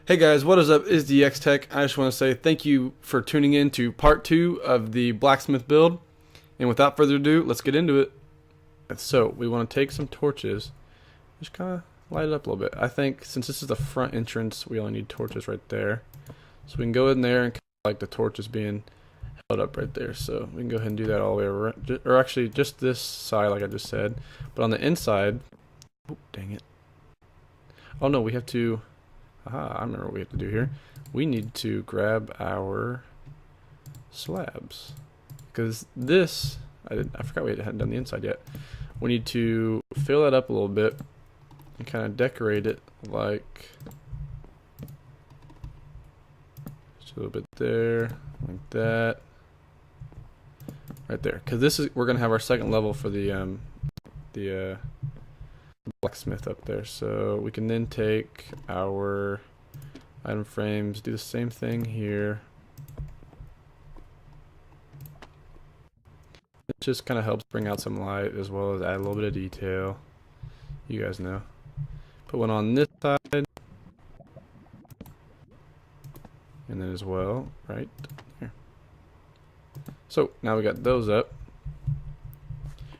Hey guys, what is up? Is the X Tech. I just want to say thank you for tuning in to part 2 of the blacksmith build. And without further ado, let's get into it. So, we want to take some torches, just kind of light it up a little bit. I think since this is the front entrance, we only need torches right there. So we can go in there and kind of like the torches being held up right there. So we can go ahead and do that all the way around, or actually just this side like I just said. But on the inside, oh, dang it. Oh no, we have to... Aha, I remember what we have to do here. We need to grab our slabs. Because this, I forgot we hadn't done the inside yet. We need to fill that up a little bit and kind of decorate it like just a little bit there, like that. Right there. Because this is, we're going to have our second level for the blacksmith up there. So we can then take our item frames, do the same thing here. It just kind of helps bring out some light as well as add a little bit of detail. You guys know. Put one on this side. And then as well, right here. So now we got those up.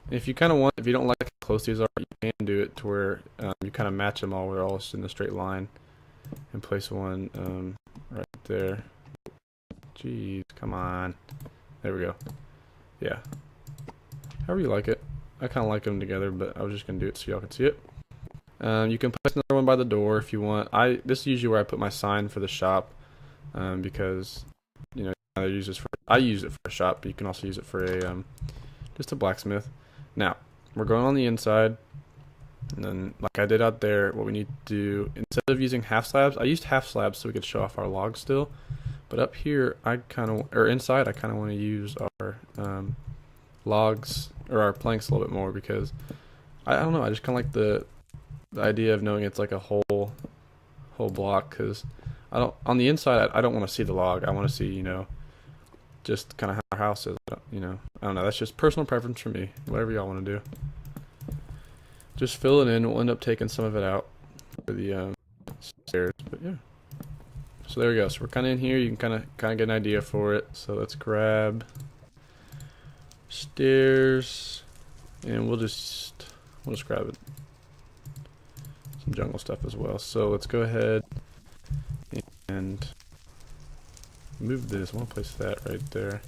And if you kind of want, if you don't like how close these are, you can do it to where you kind of match them all. We're all just in a straight line, and place one right there. Jeez, come on. There we go. Yeah. However you like it. I kind of like them together, but I was just gonna do it so y'all can see it. You can place another one by the door if you want. This is usually where I put my sign for the shop, because you know I use it for a shop, but you can also use it for a just a blacksmith. Now, we're going on the inside, and then like I did out there, what we need to do, instead of using half slabs, I used half slabs so we could show off our logs still, but up here, inside, I kind of want to use our logs, or our planks a little bit more, because, I don't know, I just kind of like the idea of knowing it's like a whole block, because on the inside, I don't want to see the log, I want to see, you know, just kind of how our house is, you know. I don't know. That's just personal preference for me. Whatever y'all want to do. Just fill it in. We'll end up taking some of it out for the stairs. But yeah. So there we go. So we're kind of in here. You can kind of get an idea for it. So let's grab stairs, and we'll just grab it. Some jungle stuff as well. So let's go ahead and move this. I want to place that right there.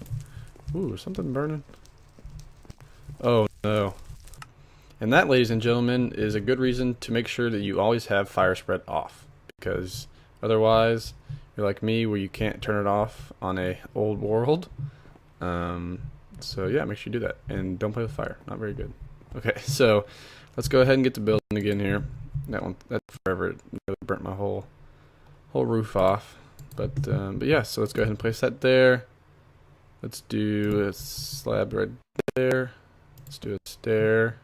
Ooh, something burning. Oh no. And that, ladies and gentlemen, is a good reason to make sure that you always have fire spread off. Because otherwise, you're like me where you can't turn it off on a old world. So yeah, make sure you do that. And don't play with fire. Not very good. Okay, so let's go ahead and get to building again here. That's forever. It really burnt my whole roof off. But yeah, so let's go ahead and place that there. Let's do a slab right there. Let's do a stair.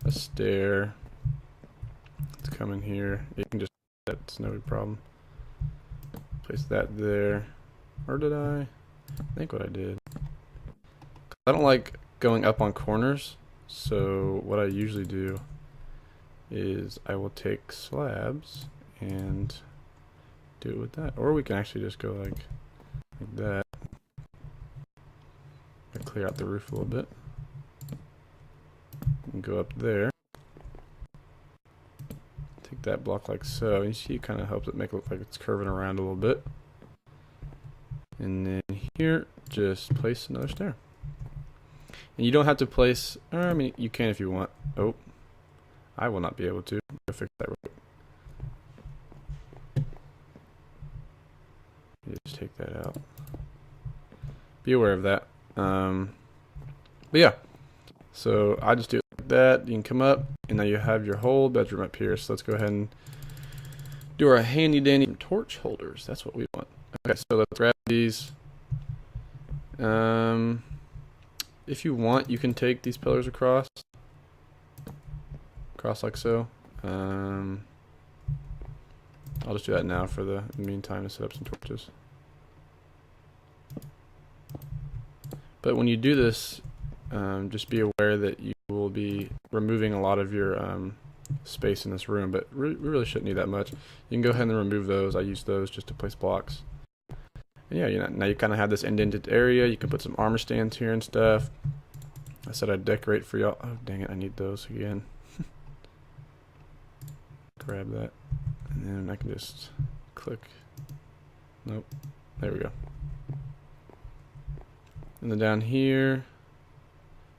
A stair. Let's come in here. You can just, that's no problem. Place that there. Or did I think what I did? I don't like going up on corners. So what I usually do is I will take slabs and do it with that. Or we can actually just go like that. Clear out the roof a little bit. And go up there. Take that block like so. And you see it kind of helps it make it look like it's curving around a little bit. And then here, just place another stair. And you don't have to place, or I mean, you can if you want. Oh, I will not be able to. I'll fix that real quick. You just take that out. Be aware of that. But yeah, so I just do it like that. You can come up, and now you have your whole bedroom up here. So let's go ahead and do our handy dandy torch holders. That's what we want. Okay, so let's grab these. If you want, you can take these pillars across like so. I'll just do that now for the meantime to set up some torches. But when you do this, just be aware that you will be removing a lot of your space in this room, but we really shouldn't need that much. You can go ahead and remove those. I use those just to place blocks. And yeah, now you kind of have this indented area. You can put some armor stands here and stuff. I said I'd decorate for y'all. Oh, dang it, I need those again. Grab that. And then I can just click. Nope. There we go. And then down here,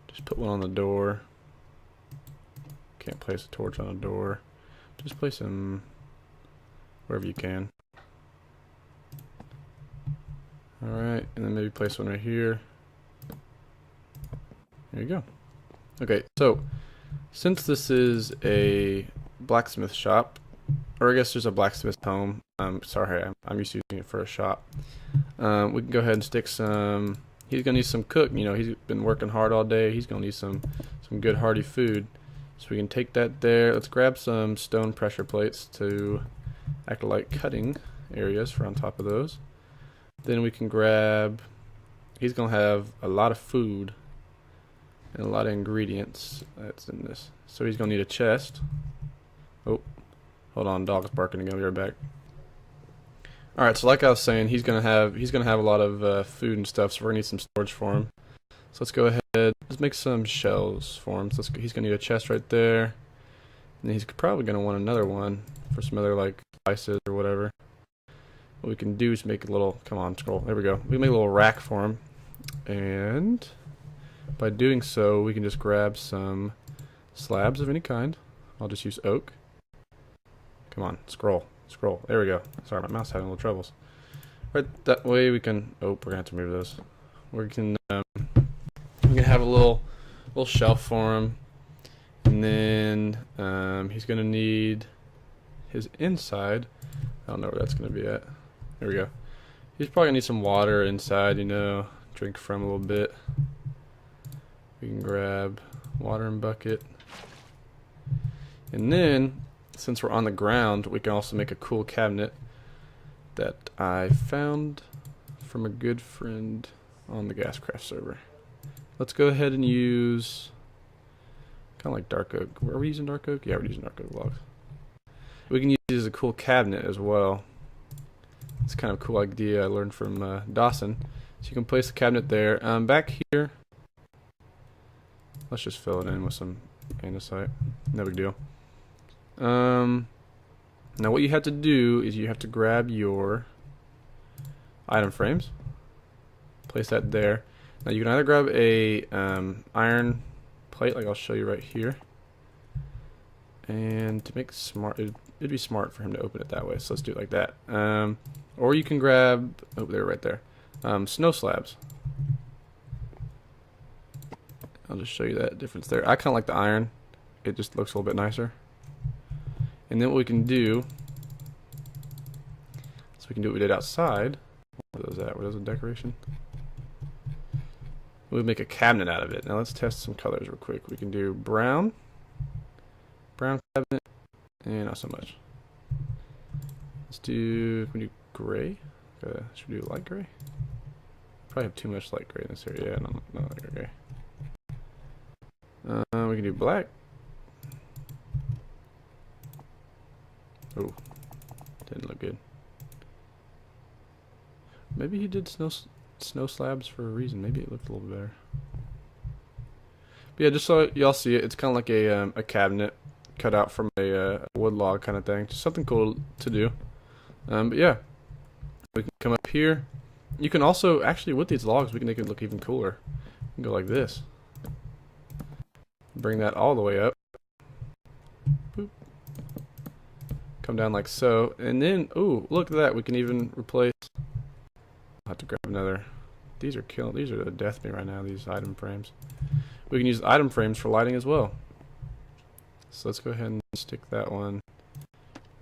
just put one on the door. Can't place a torch on a door. Just place them wherever you can. Alright, and then maybe place one right here. There you go. Okay, so since this is a blacksmith shop, or I guess there's a blacksmith home. Sorry, I'm used to using it for a shop. We can go ahead and stick some. He's gonna need some cook. You know, he's been working hard all day. He's gonna need some good hearty food. So we can take that there. Let's grab some stone pressure plates to act like cutting areas for on top of those. Then we can grab. He's gonna have a lot of food and a lot of ingredients that's in this. So he's gonna need a chest. Oh. Hold on, dog's barking again. We'll be right back. All right, so like I was saying, he's gonna have a lot of food and stuff. So we're gonna need some storage for him. So let's go ahead. Let's make some shelves for him. So he's gonna need a chest right there, and then he's probably gonna want another one for some other like spices or whatever. What we can do is make a little. Come on, scroll. There we go. We can make a little rack for him, and by doing so, we can just grab some slabs of any kind. I'll just use oak. Come on, scroll. There we go. Sorry, my mouse having a little troubles. Right, that way we can. Oh, we're gonna have to move those. We can have a little shelf for him, and then he's gonna need his inside. I don't know where that's gonna be at. There we go. He's probably gonna need some water inside. You know, drink from a little bit. We can grab water and bucket, and then. Since we're on the ground, we can also make a cool cabinet that I found from a good friend on the Gascraft server. Let's go ahead and use kind of like dark oak. Are we using dark oak? Yeah, we're using dark oak logs. We can use it as a cool cabinet as well. It's kind of a cool idea I learned from Dawson. So you can place the cabinet there. Back here, let's just fill it in with some andesite. No big deal. Now what you have to do is you have to grab your item frames, place that there. Now you can either grab a iron plate, like I'll show you right here, and to make smart, it'd be smart for him to open it that way. So let's do it like that. Or you can grab, oh, they're right there, snow slabs. I'll just show you that difference there. I kind of like the iron; it just looks a little bit nicer. And then what we can do, so we can do what we did outside. Where was that? Where was the decoration? We'll make a cabinet out of it. Now let's test some colors real quick. We can do brown cabinet, and not so much. Let's do, can we do gray? Should we do light gray? Probably have too much light gray in this area. Yeah, no light gray. We can do black. Oh, didn't look good. Maybe he did snow slabs for a reason. Maybe it looked a little better. But yeah, just so y'all see it, it's kind of like a cabinet cut out from a wood log kind of thing. Just something cool to do. But yeah, we can come up here. You can also, actually with these logs, we can make it look even cooler. You can go like this. Bring that all the way up. Boop. Come down like so, and then, ooh, look at that. We can even replace. I'll have to grab another. These are the death me right now, these item frames. We can use item frames for lighting as well. So let's go ahead and stick that one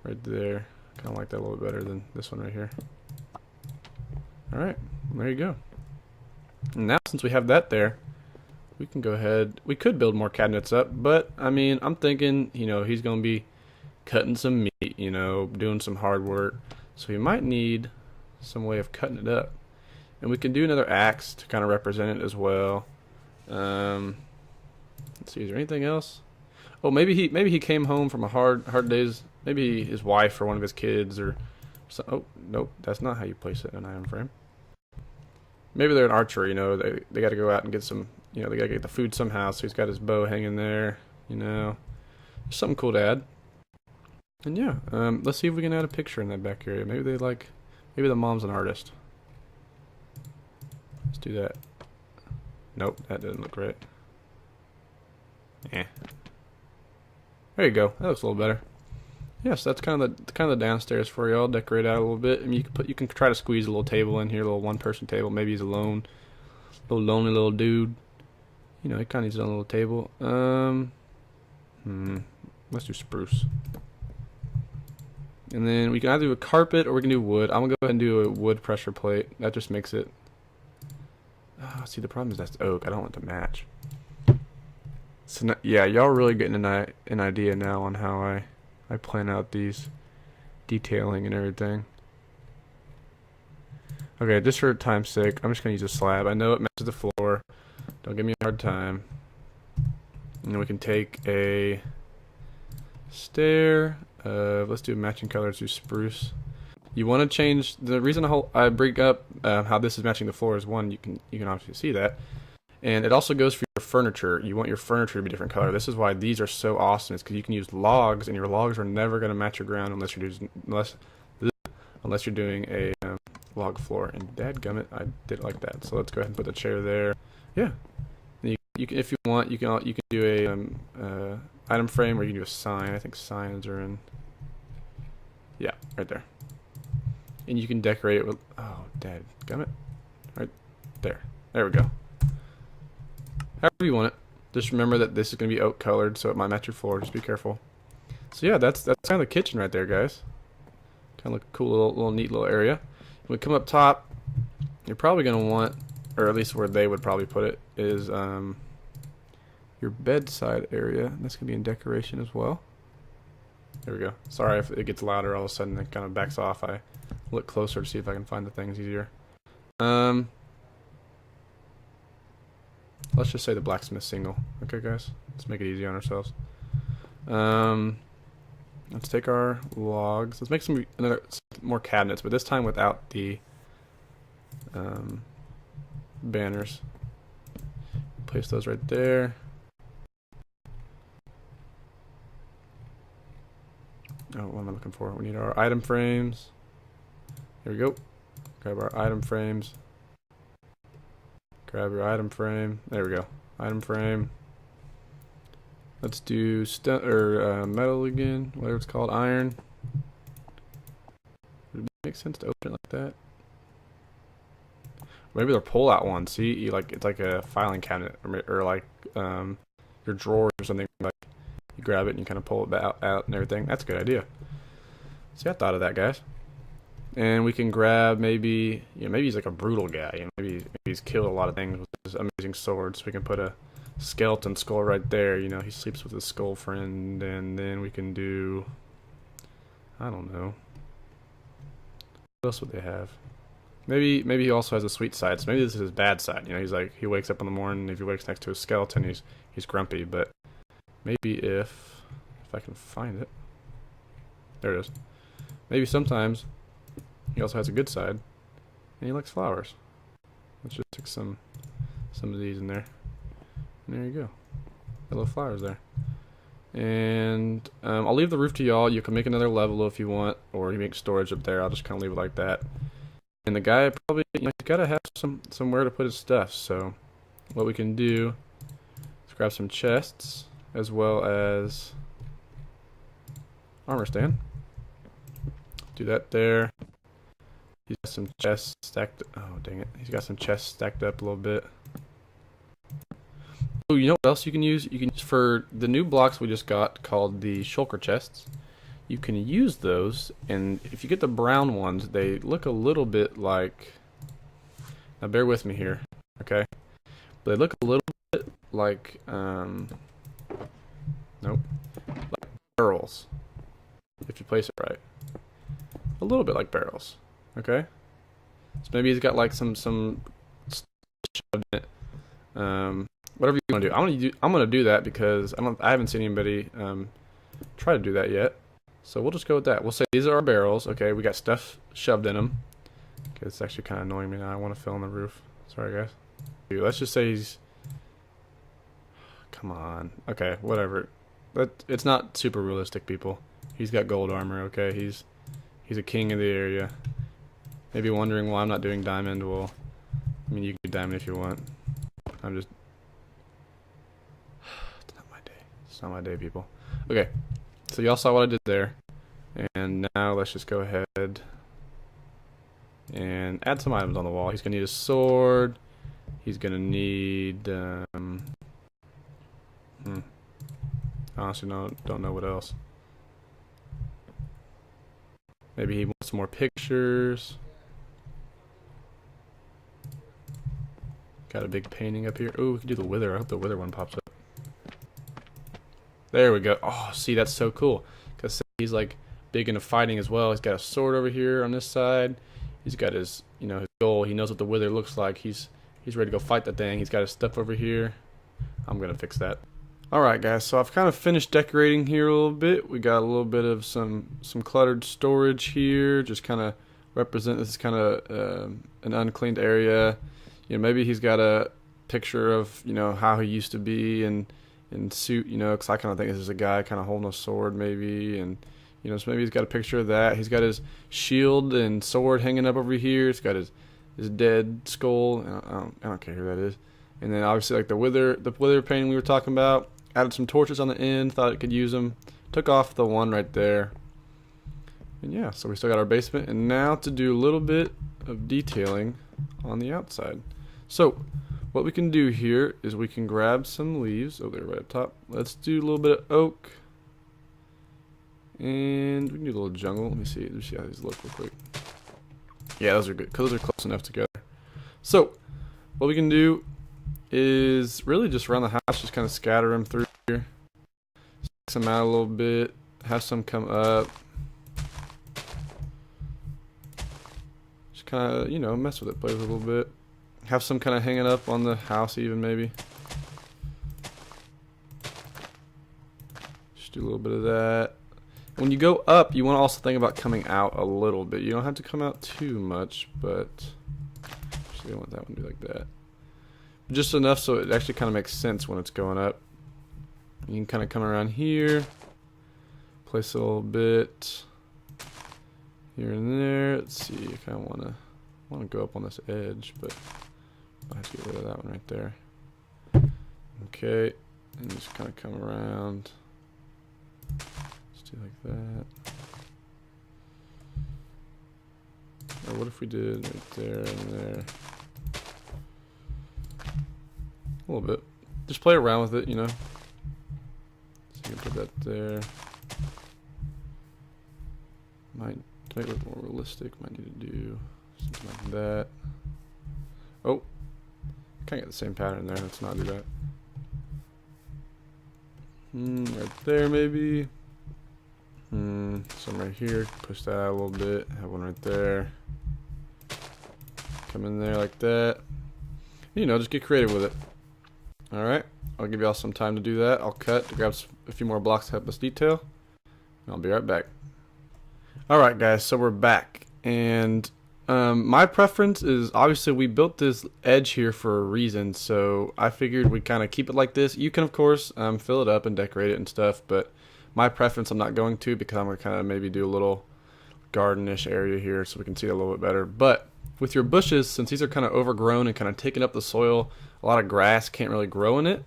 right there. Kind of like that a little bit better than this one right here. Alright, there you go. And now since we have that there, we can go ahead. We could build more cabinets up, but I mean, I'm thinking, you know, he's going to be cutting some meat, you know, doing some hard work. So he might need some way of cutting it up. And we can do another axe to kind of represent it as well. Let's see, is there anything else? Oh, maybe he came home from a hard days. Maybe his wife or one of his kids or so. Oh, nope, that's not how you place it in an item frame. Maybe they're an archer, you know, they got to go out and get some, you know, they got to get the food somehow, so he's got his bow hanging there, you know. There's something cool to add. And yeah, let's see if we can add a picture in that back area. Maybe the mom's an artist. Let's do that. Nope, that doesn't look right. Yeah. There you go. That looks a little better. Yes, that's kind of the downstairs for y'all. Decorate out a little bit. I mean, you can try to squeeze a little table in here, a little one-person table. Maybe he's alone, little lonely little dude. You know, he kind of needs his own little table. Let's do spruce. And then we can either do a carpet or we can do wood. I'm gonna go ahead and do a wood pressure plate. That just makes it. Oh, see, the problem is that's oak. I don't want it to match. So yeah, y'all really getting an idea now on how I plan out these detailing and everything. Okay, just for time's sake, I'm just gonna use a slab. I know it matches the floor. Don't give me a hard time. And then we can take a stair. Let's do a matching color. Let's do spruce. You want to change the reason I bring up how this is matching the floor is one, you can obviously see that, and it also goes for your furniture. You want your furniture to be a different color. This is why these are so awesome. It's because you can use logs, and your logs are never going to match your ground unless you're doing a log floor. And dadgummit, I did it like that. So let's go ahead and put the chair there. Yeah. You can, if you want, you can do a item frame, or you can do a sign. I think signs are in. Yeah, right there. And you can decorate it with, oh, dadgummit, right there. There we go. However you want it. Just remember that this is going to be oak colored, so it might match your floor. Just be careful. So yeah, that's kind of the kitchen right there, guys. Kind of like a cool little neat little area. When we come up top, you're probably going to want, or at least where they would probably put it, is your bedside area. That's going to be in decoration as well. There we go. Sorry if it gets louder all of a sudden. It kind of backs off. I look closer to see if I can find the things easier. Let's just say the blacksmith single. Okay, guys? Let's make it easy on ourselves. Let's take our logs. Let's make some more cabinets, but this time without the banners. Place those right there. Oh, what am I looking for? We need our item frames. Here we go. Grab our item frames. Grab your item frame. There we go. Item frame. Let's do metal again, whatever it's called, iron. Would it make sense to open it like that? Maybe they're pull-out ones. See, it's like a filing cabinet, or like your drawers or something. Like you grab it and you kind of pull it out and everything. That's a good idea. See, I thought of that, guys. And we can grab maybe he's like a brutal guy. You know, maybe he's killed a lot of things with his amazing sword. So we can put a skeleton skull right there. You know, he sleeps with his skull friend, and then we can do, I don't know, what else would they have? Maybe he also has a sweet side. So maybe this is his bad side. You know, he's like, he wakes up in the morning. If he wakes next to a skeleton, he's grumpy. But maybe if I can find it, there it is. Maybe sometimes he also has a good side, and he likes flowers. Let's just stick some of these in there. And there you go. Got little flowers there. And I'll leave the roof to y'all. You can make another level if you want, or you make storage up there. I'll just kind of leave it like that. And the guy probably, he's got to have somewhere to put his stuff. So what we can do is grab some chests as well as armor stand. Do that there. He's got some chests stacked. Oh, dang it. He's got some chests stacked up a little bit. Oh, you know what else you can use? You can use for the new blocks we just got called the shulker chests. You can use those, and if you get the brown ones, they look a little bit like. Now, bear with me here, okay? But they look a little bit like nope, like barrels. If you place it right, a little bit like barrels. Okay, so maybe he's got like some shoved in it. whatever you want to do. I'm gonna do that because I haven't seen anybody try to do that yet. So we'll just go with that. We'll say these are our barrels. Okay, we got stuff shoved in them. Okay, it's actually kind of annoying me now. I want to fill in the roof. Sorry, guys. Let's just say he's... Come on. Okay, whatever. It's not super realistic, people. He's got gold armor, okay? He's a king of the area. Maybe wondering why I'm not doing diamond. Well, I mean, you can do diamond if you want. I'm just... It's not my day. It's not my day, people. Okay, so y'all saw what I did there. And now let's just go ahead and add some items on the wall. He's going to need a sword. He's going to need... Honestly, don't know what else. Maybe he wants some more pictures. Got a big painting up here. Oh, we can do the wither. I hope the wither one pops up. There we go. Oh, see, that's so cool. Because he's like big into fighting as well. He's got a sword over here on this side. He's got his, you know, his goal. He knows what the wither looks like. He's ready to go fight that thing. He's got his stuff over here. I'm gonna fix that. Alright guys, so I've kind of finished decorating here a little bit. We got a little bit of some cluttered storage here, just kind of represent this is kind of an uncleaned area. You know, maybe he's got a picture of, you know, how he used to be in suit, you know, because I kind of think this is a guy kind of holding a sword maybe, and you know, so maybe he's got a picture of that. He's got his shield and sword hanging up over here. He's got his dead skull. I don't care who that is. And then obviously like the wither painting we were talking about. Added some torches on the end, thought it could use them. Took off the one right there. And yeah, so we still got our basement. And now to do a little bit of detailing on the outside. So what we can do here is we can grab some leaves. Oh, they're right up top. Let's do a little bit of oak. And we can do a little jungle. Let me see how these look real quick. Yeah, those are good because those are close enough together. So what we can do is really just around the house, just kind of scatter them through here. Stick some out a little bit, have some come up. Just kind of, you know, mess with it, play with it a little bit. Have some kind of hanging up on the house even maybe. Just do a little bit of that. When you go up, you want to also think about coming out a little bit. You don't have to come out too much, but actually I want that one to be like that. Just enough so it actually kind of makes sense when it's going up. You can kind of come around here, place a little bit here and there. Let's see, I kind of want to go up on this edge, but I have to get rid of that one right there. Okay, and just kind of come around. Just do like that. Or what if we did right there and there? A little bit. Just play around with it, you know. So you can put that there. To make it look more realistic, might need to do something like that. Oh, kind of get the same pattern there. Let's not do that. Right there, maybe. Some right here. Push that out a little bit. Have one right there. Come in there like that. You know, just get creative with it. Alright, I'll give y'all some time to do that. I'll cut to grab a few more blocks to help us detail. And I'll be right back. Alright guys, so we're back. And my preference is, obviously we built this edge here for a reason. So I figured we'd kind of keep it like this. You can of course fill it up and decorate it and stuff. But my preference I'm not going to, because I'm going to kind of maybe do a little gardenish area here so we can see it a little bit better. But with your bushes, since these are kind of overgrown and kind of taking up the soil, a lot of grass can't really grow in it,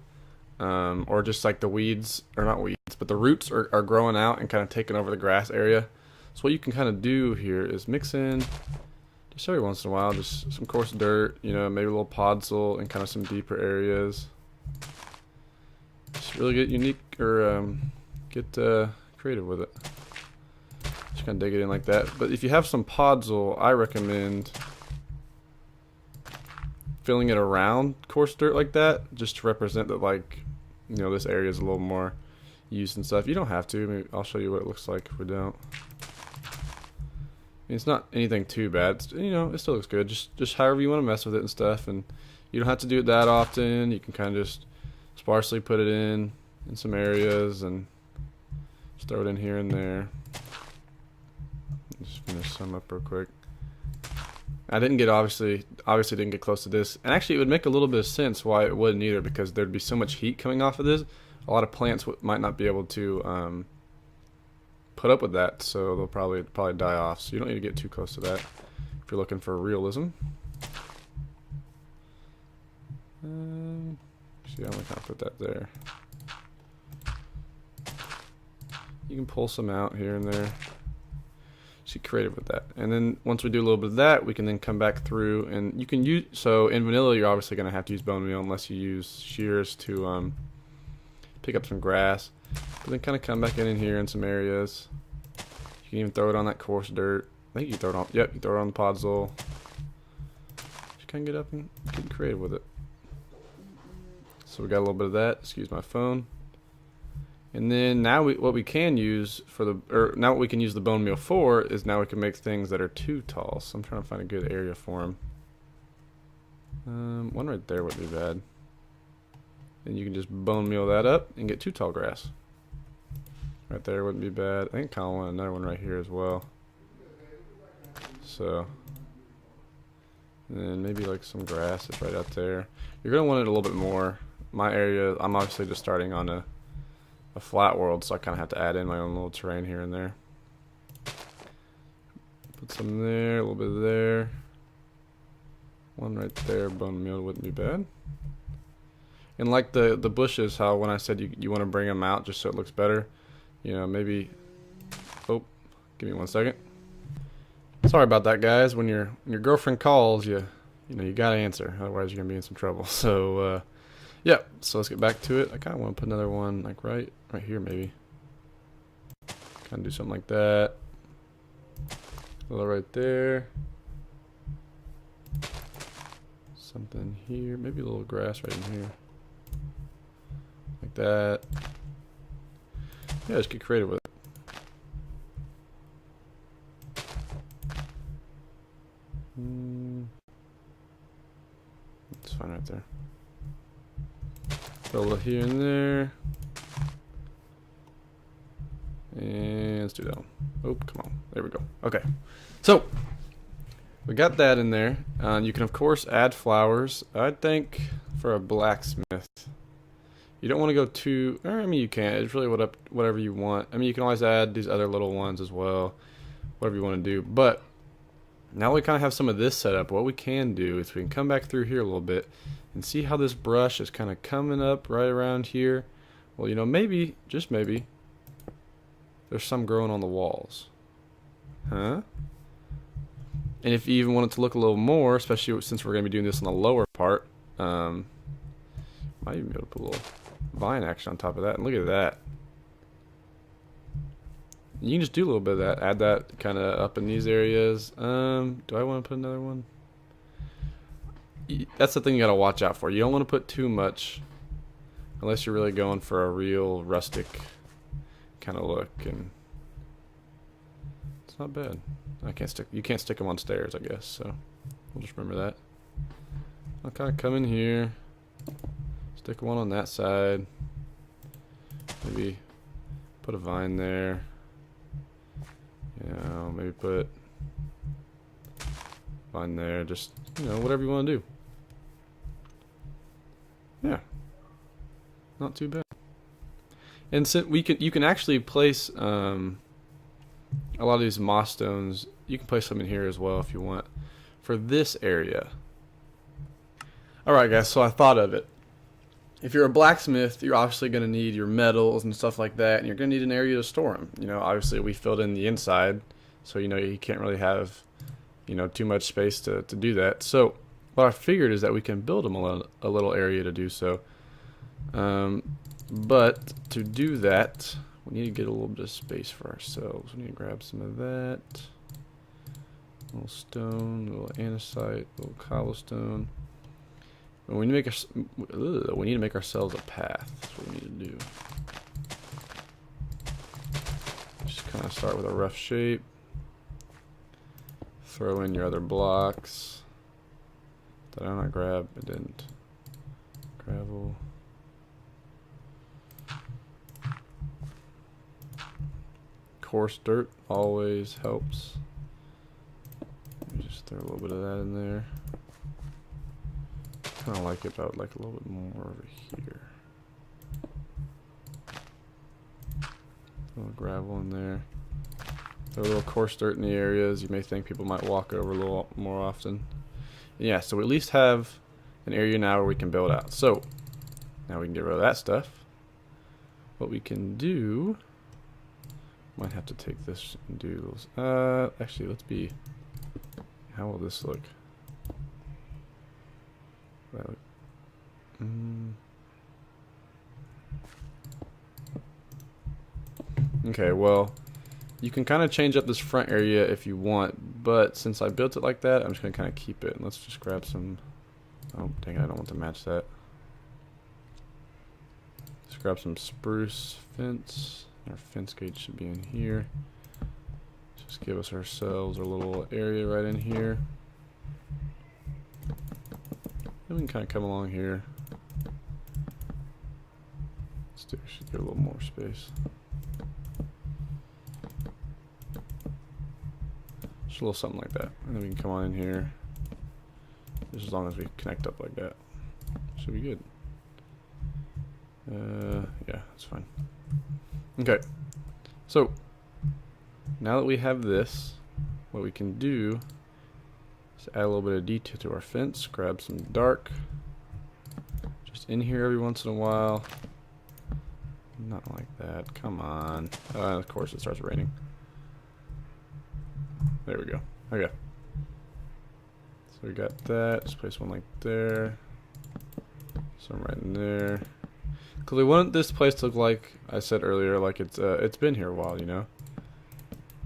or just like the weeds, or not weeds, but the roots are growing out and kind of taking over the grass area. So what you can kind of do here is mix in, just every once in a while, just some coarse dirt, you know, maybe a little podzol and kind of some deeper areas. Just really get unique, or get creative with it. Just kind of dig it in like that. But if you have some podzol, I recommend filling it around coarse dirt like that, just to represent that, like, you know, this area is a little more used and stuff. You don't have to. Maybe I'll show you what it looks like if we don't. I mean, it's not anything too bad. It's, you know, it still looks good. Just however you want to mess with it and stuff. And you don't have to do it that often. You can kind of just sparsely put it in some areas and just throw it in here and there. Just finish some up real quick. I didn't get obviously didn't get close to this, and actually it would make a little bit of sense why it wouldn't either, because there'd be so much heat coming off of this. A lot of plants might not be able to put up with that, so they'll probably die off. So you don't need to get too close to that if you're looking for realism. See, I'm gonna kind of put that there. You can pull some out here and there. Be creative with that, and then once we do a little bit of that, we can then come back through, and you can use, so in vanilla you're obviously going to have to use bone meal unless you use shears to pick up some grass, but then kind of come back in here in some areas. You can even throw it on that coarse dirt. I think you throw it on, yep, you throw it on the podzol. Just kind of get up and get creative with it. So we got a little bit of that. Excuse my phone. And then now what we can use for now what we can use the bone meal for is now we can make things that are too tall. So I'm trying to find a good area for them. One right there would be bad. And you can just bone meal that up and get too tall grass. Right there wouldn't be bad. I think I kind of want another one right here as well. So, and then maybe like some grass is right out there. You're gonna want it a little bit more. My area, I'm obviously just starting on a flat world, so I kind of have to add in my own little terrain here and there. Put some there, a little bit there. One right there, bone meal wouldn't be bad. And like the bushes, how when I said you want to bring them out just so it looks better, you know, maybe, oh, give me 1 second. Sorry about that, guys. When your girlfriend calls, you know, you gotta answer, otherwise you're gonna be in some trouble. So yeah, so let's get back to it. I kind of want to put another one like right here maybe. Kind of do something like that. A little right there. Something here, maybe a little grass right in here. Like that. Yeah, just get creative with it. It's fine right there. Throw a little here and there. And let's do that one. Oh, come on. There we go. Okay. So, we got that in there. You can, of course, add flowers. I think for a blacksmith, you don't want to go too, or I mean, you can. It's really whatever you want. I mean, you can always add these other little ones as well, whatever you want to do. But now we kind of have some of this set up. What we can do is we can come back through here a little bit and see how this brush is kind of coming up right around here. Well, you know, maybe, just maybe, there's some growing on the walls. Huh? And if you even want it to look a little more, especially since we're going to be doing this on the lower part, might even be able to put a little vine action on top of that. And look at that. You can just do a little bit of that. Add that kind of up in these areas. Do I want to put another one? That's the thing you got to watch out for. You don't want to put too much unless you're really going for a real rustic kind of look. And it's not bad. You can't stick them on stairs, I guess. So we'll just remember that. I'll kind of come in here, stick one on that side. Maybe put a vine there. You know, maybe put vine there. Just, you know, whatever you want to do. Yeah, not too bad. And since you can actually place a lot of these moss stones. You can place them in here as well if you want for this area. All right, guys. So I thought of it. If you're a blacksmith, you're obviously going to need your metals and stuff like that, and you're going to need an area to store them. You know, obviously we filled in the inside, so you know you can't really have, you know, too much space to do that. So what I figured is that we can build them a little area to do so. But to do that, we need to get a little bit of space for ourselves. We need to grab some of that. A little stone, a little andesite, a little cobblestone. We need to make ourselves a path. That's what we need to do. Just kind of start with a rough shape. Throw in your other blocks. Did I not grab? I didn't. Gravel. coarse dirt always helps. Let me just throw a little bit of that in there. Kind of like it, but I would like a little bit more over here. A little gravel in there. Throw a little coarse dirt in the areas you may think people might walk over a little more often. Yeah, so we at least have an area now where we can build out. So now we can get rid of that stuff. What we can do, might have to take this and do those. Actually, let's be. How will this look? Okay, well, you can kind of change up this front area if you want, but since I built it like that, I'm just going to kind of keep it. And let's just grab some. Oh, dang it, I don't want to match that. Let's grab some spruce fence. Our fence gate should be in here. Just give us ourselves our little area right in here. Then we can kind of come along here. Should get a little more space. Just a little something like that. And then we can come on in here. Just as long as we connect up like that. Should be good. Yeah, that's fine. Okay. So, now that we have this, what we can do is add a little bit of detail to our fence. Grab some dark. Just in here every once in a while. Not like that. Come on. Of course it starts raining. There we go. Okay. So we got that. Just place one like there. Some right in there. Because we want this place to look like I said earlier, like it's been here a while, you know.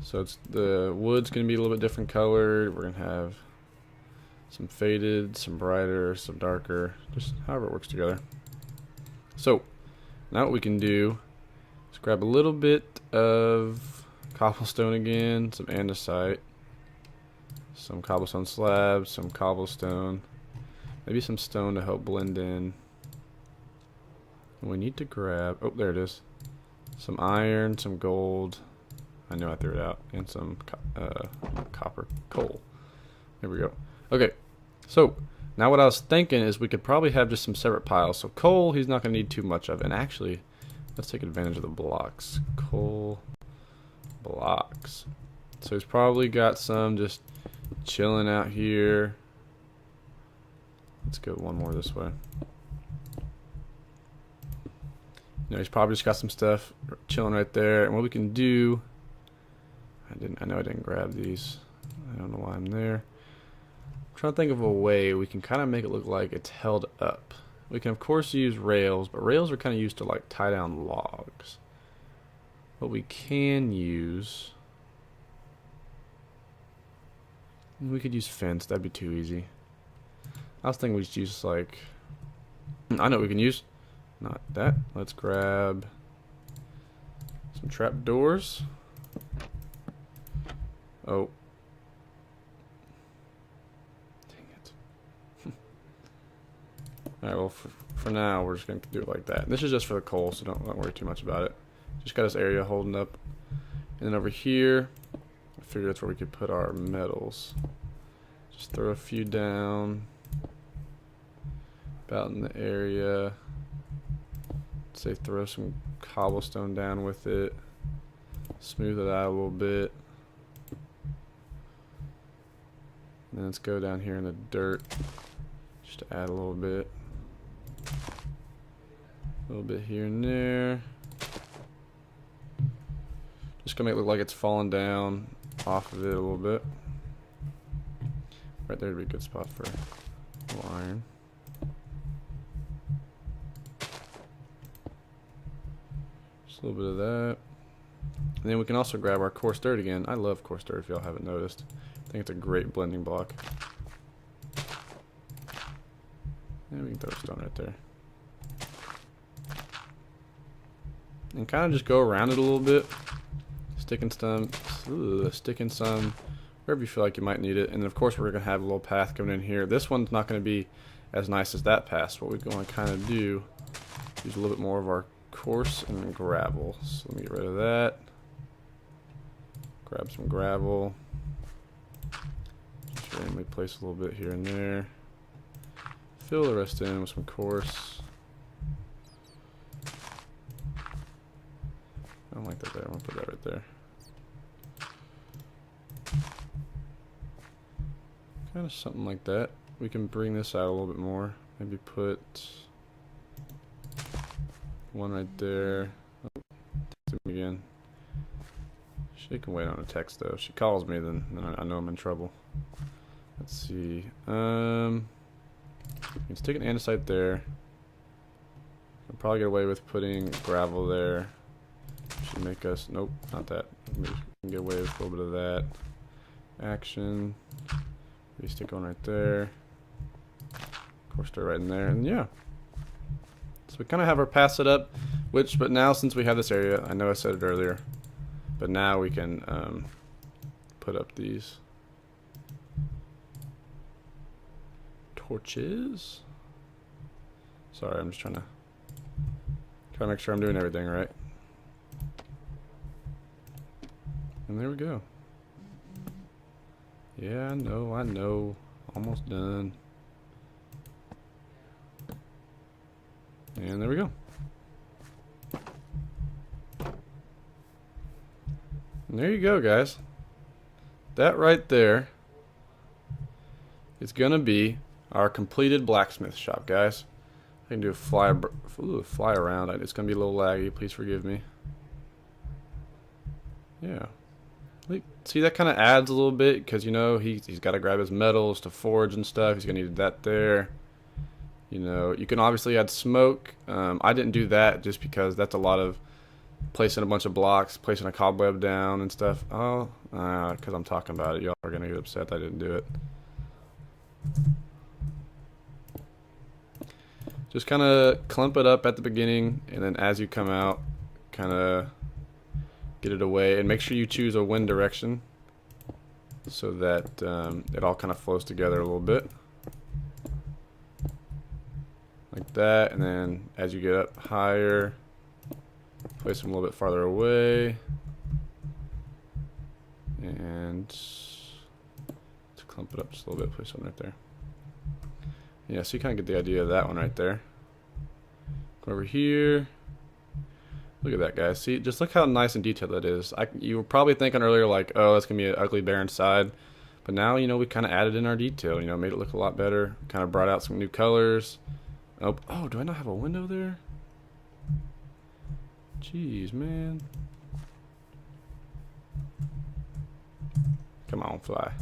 So it's the wood's gonna be a little bit different colored. We're gonna have some faded, some brighter, some darker, just however it works together. So now what we can do is grab a little bit of cobblestone again, some andesite, some cobblestone slabs, some cobblestone, maybe some stone to help blend in. And we need to grab, oh, there it is, some iron, some gold. I know I threw it out, and some copper coal. There we go. Okay, so now what I was thinking is we could probably have just some separate piles. So coal, he's not going to need too much of. And actually, let's take advantage of the blocks. Coal blocks. So he's probably got some just chilling out here. Let's go one more this way. You know, he's probably just got some stuff chilling right there. And what we can do, I know I didn't grab these. I don't know why I'm there. I'm trying to think of a way we can kind of make it look like it's held up. We can of course use rails, but rails are kind of used to like tie down logs. What we can use, we could use fence. That'd be too easy. I was thinking we should use like, I know what we can use. Not that. Let's grab some trap doors. Oh. Dang it. Alright, well, for now, we're just going to do it like that. And this is just for the coal, so don't worry too much about it. Just got this area holding up. And then over here, I figured that's where we could put our metals. Just throw a few down. About in the area. Say throw some cobblestone down with it. Smooth it out a little bit. And then let's go down here in the dirt. Just to add a little bit. A little bit here and there. Just gonna make it look like it's falling down off of it a little bit. Right there would be a good spot for a little iron. Just a little bit of that. And then we can also grab our coarse dirt again. I love coarse dirt if y'all haven't noticed. I think it's a great blending block. And we can throw a stone right there. And kind of just go around it a little bit. Sticking some wherever you feel like you might need it. And then of course we're going to have a little path coming in here. This one's not going to be as nice as that path. So what we're going to kind of do, use a little bit more of our coarse and gravel. So let me get rid of that. Grab some gravel. Just randomly place a little bit here and there. Fill the rest in with some coarse. I don't like that there. I'm gonna put that right there. Kind of something like that. We can bring this out a little bit more. Maybe put one right there. Oh, text him again. She can wait on a text though. If she calls me, then I know I'm in trouble. Let's see. We can stick an andesite there. I'll probably get away with putting gravel there. Should make us, nope, not that. We can get away with a little bit of that. Action. We stick one right there. Of course, they're right in there, and yeah. So we kind of have our path set up, but now since we have this area, I know I said it earlier, but now we can put up these torches. Sorry, I'm just trying to make sure I'm doing everything right. And there we go. Yeah, I know. Almost done. And there we go. And there you go, guys. That right there is gonna be our completed blacksmith shop, guys. I can do a fly around. It's gonna be a little laggy. Please forgive me. Yeah. See, that kind of adds a little bit because, you know, he's got to grab his metals to forge and stuff. He's going to need that there. You know, you can obviously add smoke. I didn't do that just because that's a lot of placing a bunch of blocks, placing a cobweb down and stuff. Oh, because I'm talking about it. Y'all are going to get upset that I didn't do it. Just kind of clump it up at the beginning, and then as you come out, kind of get it away, and make sure you choose a wind direction so that it all kind of flows together a little bit like that. And then as you get up higher, place them a little bit farther away, and to clump it up just a little bit, place one right there. Yeah, so you kind of get the idea of that one right there. Go over here. Look at that, guys. See, just look how nice and detailed that is. You were probably thinking earlier, like, oh, that's going to be an ugly, barren side. But now, you know, we kind of added in our detail, you know, made it look a lot better. Kind of brought out some new colors. Oh, do I not have a window there? Jeez, man. Come on, fly.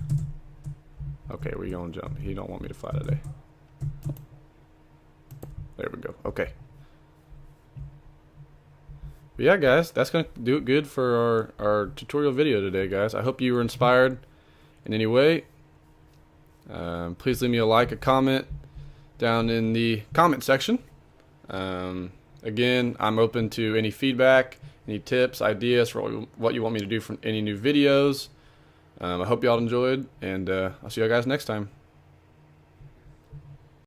Okay, we're going to jump. He don't want me to fly today. There we go. Okay. But yeah, guys, that's going to do it good for our tutorial video today, guys. I hope you were inspired in any way. Please leave me a like, a comment down in the comment section. Again, I'm open to any feedback, any tips, ideas for what you want me to do from any new videos. I hope y'all enjoyed, and I'll see you guys next time.